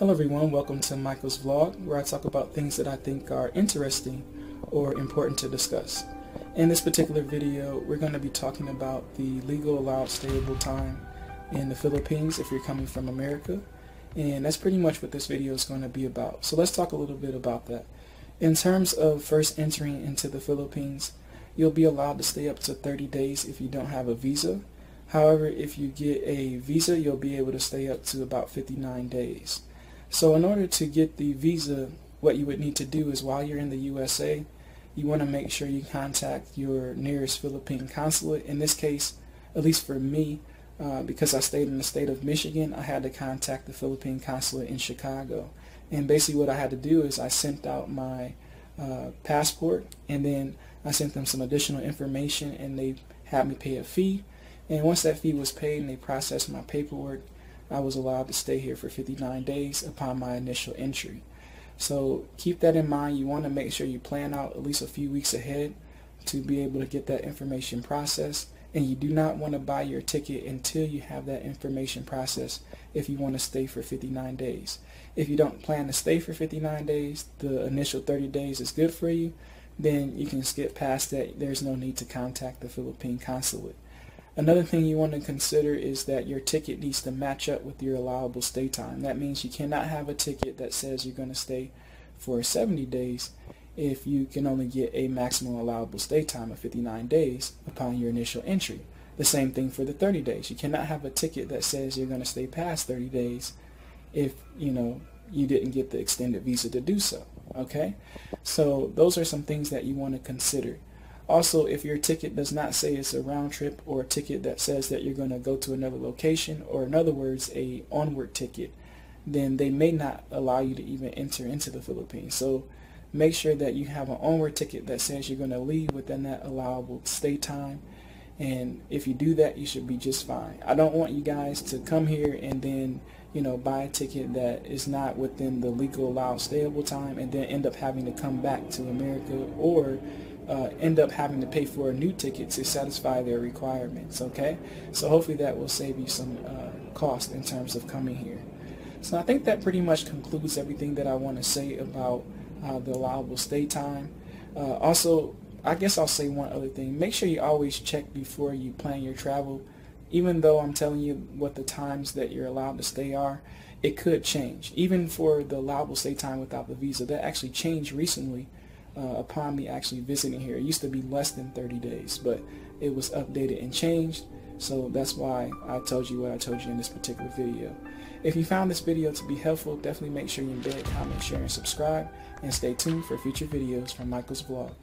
Hello everyone, welcome to Michael's vlog, where I talk about things that I think are interesting or important to discuss. In this particular video, we're going to be talking about the legal allowed stayable time in the Philippines if you're coming from America, and that's pretty much what this video is going to be about. So let's talk a little bit about that. In terms of first entering into the Philippines, you'll be allowed to stay up to 30 days if you don't have a visa. However, if you get a visa, you'll be able to stay up to about 59 days. So in order to get the visa, what you would need to do is while you're in the USA, you want to make sure you contact your nearest Philippine consulate. In this case, at least for me, because I stayed in the state of Michigan, I had to contact the Philippine consulate in Chicago. And basically what I had to do is I sent out my passport, and then I sent them some additional information, and they had me pay a fee. And once that fee was paid and they processed my paperwork, I was allowed to stay here for 59 days upon my initial entry. So keep that in mind. You want to make sure you plan out at least a few weeks ahead to be able to get that information processed. And you do not want to buy your ticket until you have that information processed if you want to stay for 59 days. If you don't plan to stay for 59 days, the initial 30 days is good for you, then you can skip past that. There's no need to contact the Philippine consulate. Another thing you want to consider is that your ticket needs to match up with your allowable stay time. That means you cannot have a ticket that says you're going to stay for 70 days if you can only get a maximum allowable stay time of 59 days upon your initial entry. The same thing for the 30 days. You cannot have a ticket that says you're going to stay past 30 days if you didn't get the extended visa to do so. Okay? So those are some things that you want to consider. Also, if your ticket does not say it's a round trip, or a ticket that says that you're going to go to another location, or in other words, a onward ticket, then they may not allow you to even enter into the Philippines. So make sure that you have an onward ticket that says you're going to leave within that allowable stay time. And if you do that, you should be just fine. I don't want you guys to come here and then buy a ticket that is not within the legal allowed stayable time and then end up having to come back to America, or end up having to pay for a new ticket to satisfy their requirements. Okay, so hopefully that will save you some cost in terms of coming here. So I think that pretty much concludes everything that I want to say about the allowable stay time. Also, I guess I'll say one other thing. Make sure you always check before you plan your travel. Even though I'm telling you what the times that you're allowed to stay are, it could change. Even for the allowable stay time without the visa, that actually changed recently upon me actually visiting here. It used to be less than 30 days, but it was updated and changed. So that's why I told you what I told you in this particular video. If you found this video to be helpful, definitely make sure you embed, comment, share, and subscribe, and stay tuned for future videos from Michael's Vlog.